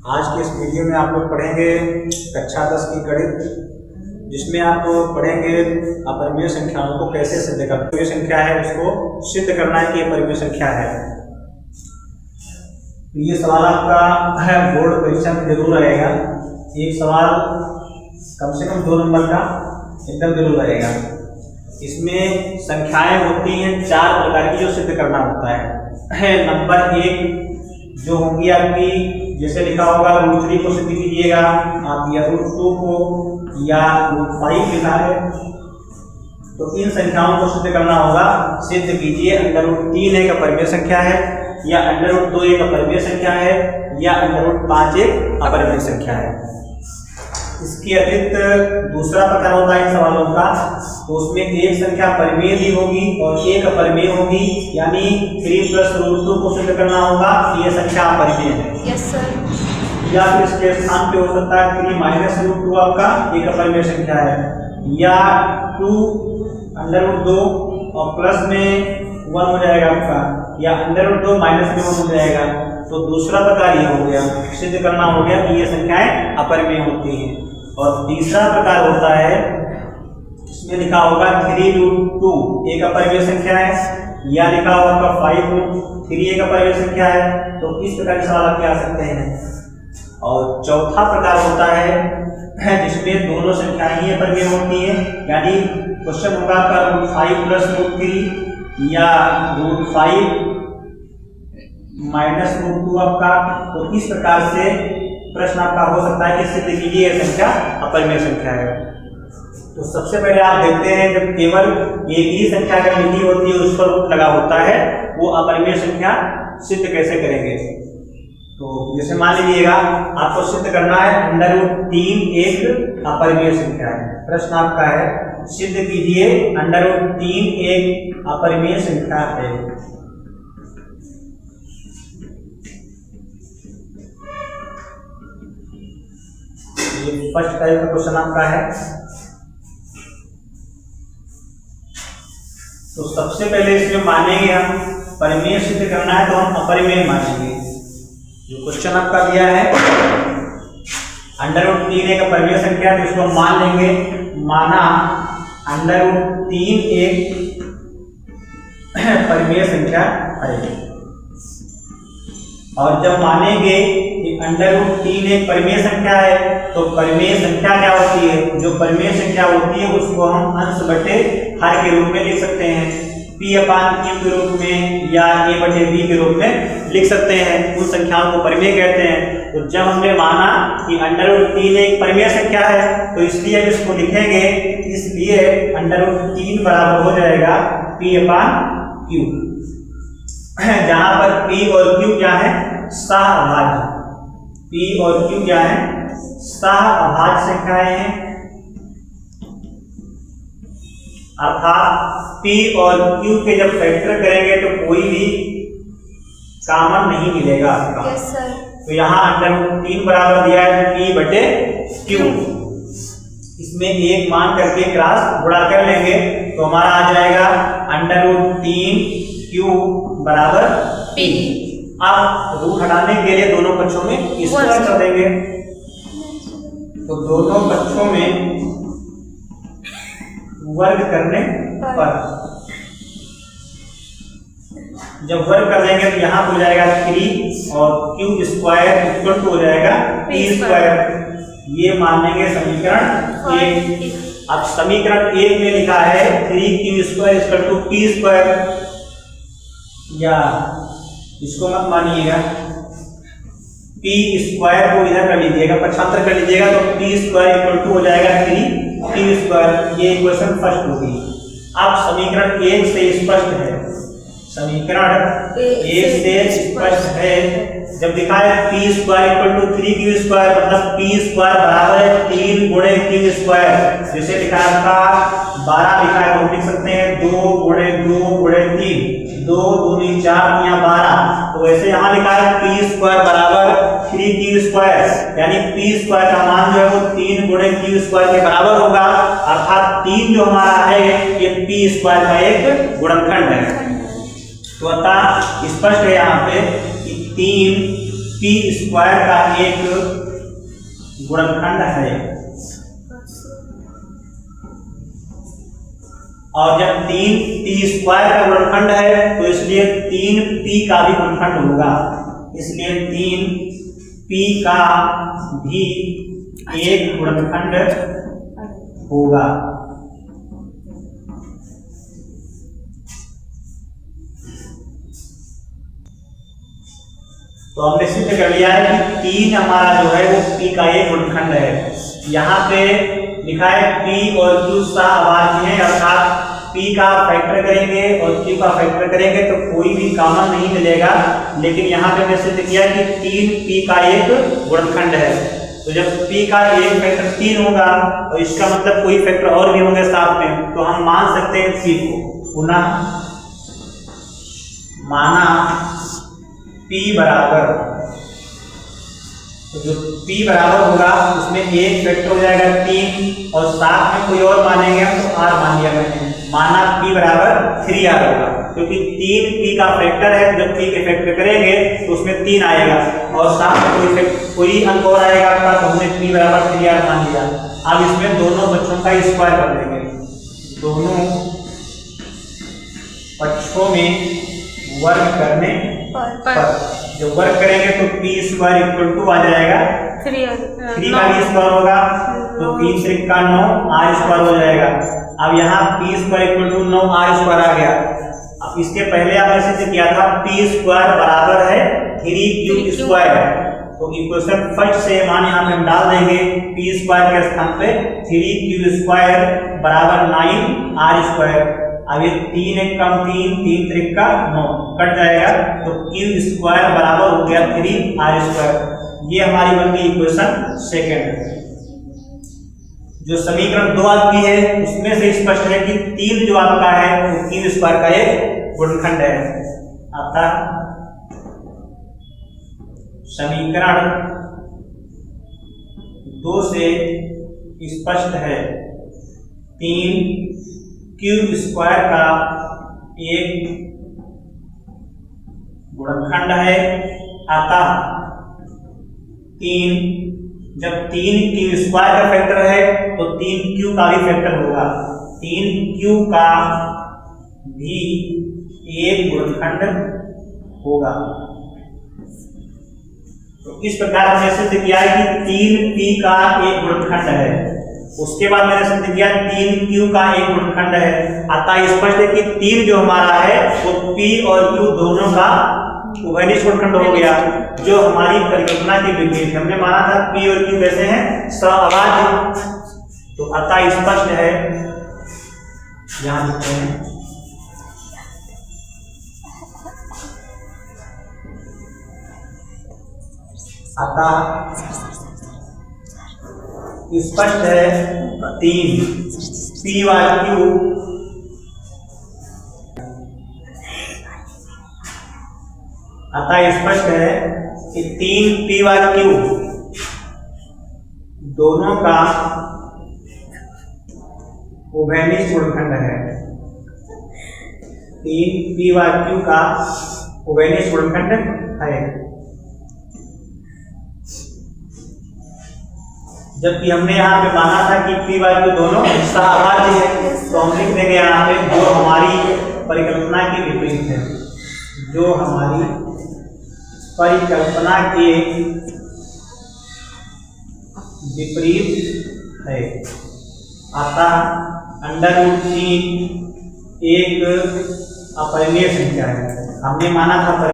आज के इस वीडियो में आप लोग पढ़ेंगे कक्षा 10 की गणित, जिसमें आप पढ़ेंगे अपरिमेय संख्याओं को कैसे सिद्ध करना है। अपरिमेय संख्या है उसको सिद्ध करना है कि अपरिमेय संख्या है। तो ये सवाल आपका है बोर्ड परीक्षा में जरूर आएगा। एक सवाल कम से कम 2 नंबर का एकदम जरूर आएगा। इसमें संख्याएं होती हैं 4 प्रकार की जो सिद्ध करना होता है। नंबर 1 जो होंगी आपकी, जैसे लिखा होगा √3 को सिद्ध कीजिएगा आप, या √2 को, या √5 लिखा है, तो इन संख्याओं को सिद्ध करना होगा। सिद्ध कीजिए √3 एक अपरिमेय संख्या है, या √2 एक अपरिमेय संख्या है, या √5 एक अपरिमेय संख्या है। इसके अतिरिक्त दूसरा प्रकार होता है इन सवालों का, तो उसमें एक संख्या परिमेय भी होगी और एक अपरिमेय होगी, यानी 3 + √2 को सिद्ध करना होगा कि यह संख्या अपरिमेय है। Yes sir. या फिर इसके स्थान पे हो सकता है 3 - √2 आपका एक अपरिमेय संख्या है, या 2 √2 और प्लस में 1 हो जाएगा आपका, या √2 माइनस में 1 हो जाएगा। तो दूसरा प्रकार ये हो गया, सिद्ध करना हो गया कि ये संख्याएं अपरिमेय होती हैं। और तीसरा प्रकार होता है, इसमें लिखा होगा 3√2 एक अपरिमेय संख्या है, या लिखा होगा आपका 5√3 एक अपरिमेय संख्या है। तो इस प्रकार के सवाल आपके आ सकते हैं। और चौथा प्रकार होता है जिसमें दोनों संख्याएं ही अपरिमेय होती हैं, यानी क्वेश्चन होगा आपका √5 + √3 या √5 - √2 आपका। तो इस प्रकार से प्रश्न आपका हो सकता है कि सिद्ध कीजिए यह संख्या अपरिमेय संख्या है। तो सबसे पहले आप देखते हैं, जब केवल एक ही संख्या अगर लिखी होती है उस पर रूप लगा होता है, वो अपरिमेय संख्या सिद्ध कैसे करेंगे। तो जैसे मान लीजिएगा आपको सिद्ध करना है √3 एक अपरिमेय संख्या है। प्रश्न आपका है सिद्ध कीजिए √3 एक अपरिमेय संख्या है। ये फर्स्ट टाइप का क्वेश्चन आपका है। तो सबसे पहले इसमें मानेंगे हम परिमेय सिद्ध करना है, तो हम अपरिमेय मानेंगे। जो क्वेश्चन आपका दिया है √3 एक अपरिमेय संख्या है, जिसको हम मान लेंगे। माना √3 एक परिमेय संख्या है। और जब मानेंगे कि √3 एक परिमेय संख्या है, तो परिमेय संख्या क्या होती है, जो परिमेय संख्या होती है उसको हम अंश बटे हर के रूप में लिख सकते हैं। P/Q के रूप में या A/B के रूप में लिख सकते हैं। उन संख्याओं को परिमेय कहते हैं। तो जब हमने माना कि √3 एक परिमेय संख्या है, तो इसलिए इसको लिखेंगे, इसलिए √3 बराबर हो जाएगा P/Q, जहां पर P और Q क्या है, सहअभाज्य। P और Q क्या है, सहअभाज्य संख्याएं हैं। अर्थात P और Q के जब फैक्टर करेंगे तो कोई भी कॉमन नहीं मिलेगा आपका। Yes sir. तो यहाँ √3 बराबर दिया है P/Q। इसमें एक मान करके क्रॉस गुणा कर लेंगे तो हमारा आ जाएगा √3Q बराबर P। अब रूट हटाने के लिए दोनों पक्षों में स्क्वायर कर देंगे। तो दोनों पक्षों में वर्ग करने पर जब वर्ग कर देंगे तो यहाँ हो जाएगा 3 और Q² हो जाएगा P²। ये मान लेंगे समीकरण 1। अब समीकरण 1 में लिखा है 3Q² P², या इसको मत मानिएगा, P² को इधर कर लीजिएगा, पक्षांतर कर लीजिएगा, तो P² हो जाएगा 3Q²। ये इक्वेशन फर्स्ट होगी। अब समीकरण 1 से स्पष्ट है, समीकरण 1 से स्पष्ट है, जब लिखा है P² 3Q², मतलब P² बराबर है 3 × Q²। जैसे लिखा है आपका 12 लिखा है, तो लिख सकते हैं 2 × 2 × 3, 2 दूनी 4 या 12। तो वैसे यहाँ लिखा है P² बराबर 3Q², यानी P² का मान जो है वो 3 × Q² के बराबर होगा। अर्थात 3 जो हमारा है ये P² का एक गुणनखंड है। तो अतः स्पष्ट है यहाँ पे कि 3 पी स्क्वायर का एक गुणनखंड है, और जब 3 पी स्क्वायर का गुणनखंड है तो इसलिए 3 पी का भी गुणनखंड होगा, इसलिए 3 पी का भी एक गुणनखंड होगा। तो हमने सिद्ध कर लिया है कि 3 हमारा जो है वो पी का एक गुणनखंड है। यहाँ पे लिखा है पी और क्यू सहअभाज्य हैं, अर्थात पी का फैक्टर करेंगे और क्यू का फैक्टर करेंगे तो कोई भी कॉमन नहीं मिलेगा, लेकिन यहाँ पे हमने सिद्ध किया कि 3 पी का एक गुणनखंड है। तो जब p का एक फैक्टर 3 होगा तो इसका मतलब कोई फैक्टर और भी होंगे साथ में, तो हम मान सकते हैं p को। पुनः माना p बराबर, तो जो p बराबर होगा उसमें एक फैक्टर हो जाएगा 3 और साथ में कोई और मानेंगे तो r मान लिया मैंने। माना p बराबर 3r होगा, क्योंकि 3 p का फैक्टर है, जब p के फैक्टर करेंगे तो उसमें 3 आएगा और साथ में कोई अंक और आएगा तो हमने p बराबर 3r मान लिया। अब इसमें दोनों बच्चों का स्क्वायर कर देंगे, दोनों पक्षों में वर्ग करने पर जब वर्ग करेंगे तो p स्क्वायर इक्वल टू आ जाएगा 3 का भी स्क्वायर होगा तो 3 3 का 9 r स्क्वायर हो जाएगा। अब यहाँ p square equal to 9 r square आ गया। अब इसके पहले आपने सिद्ध किया था p स्क्वायर बराबर है 3q स्क्वायर, तो इक्वेशन फर्स्ट से मान यहाँ पे हम डाल देंगे, p स्क्वायर के स्थान पे 3q स्क्वायर बराबर 9r स्क्वायर। अब ये 3 एक कम 3 3 3 का 9 कट जाएगा तो q स्क्वायर बराबर हो गया 3r स्क्वायर। ये हमारी बन गई इक्वेशन सेकेंड। जो समीकरण 2 आपकी है उसमें से स्पष्ट है कि 3 जो आपका है वो q स्क्वायर का एक गुणनखंड है। अतः समीकरण 2 से स्पष्ट है 3 q स्क्वायर का एक गुणनखंड है। अतः 3 जब 3 q स्क्वायर का फैक्टर है तो 3 q का भी फैक्टर होगा, 3 q का भी एक गुणनखंड होगा। तो इस प्रकार हमने सिद्ध किया है कि 3 p का एक गुणनखंड है। उसके बाद मैंने सिद्ध किया 3 q का एक गुणनखंड है। अतः स्पष्ट है कि 3 जो हमारा है वो p और q दोनों का उभयनिष्ठ गुणनखंड हो गया, जो हमारी परिकल्पना की विपरीत। हमने माना था p और q कैसे हैं, सहअभाज्य। तो अतः स्पष्ट है, यहां लिखते हैं अतः स्पष्ट है 3 p व q अतः स्पष्ट है कि 3 p व q दोनों का उभयनिष्ठ गुणनखंड है। 3 p व q का उभयनिष्ठ गुणनखंड है। जबकि हमने यहाँ पे माना था कि p व q दोनों सहअभाज्य है, तो हम लिख देंगे यहाँ पे जो हमारी परिकल्पना के विपरीत है, जो हमारी परिकल्पना के विपरीत है। अतः √3 एक अपरिमेय संख्या है। हमने माना था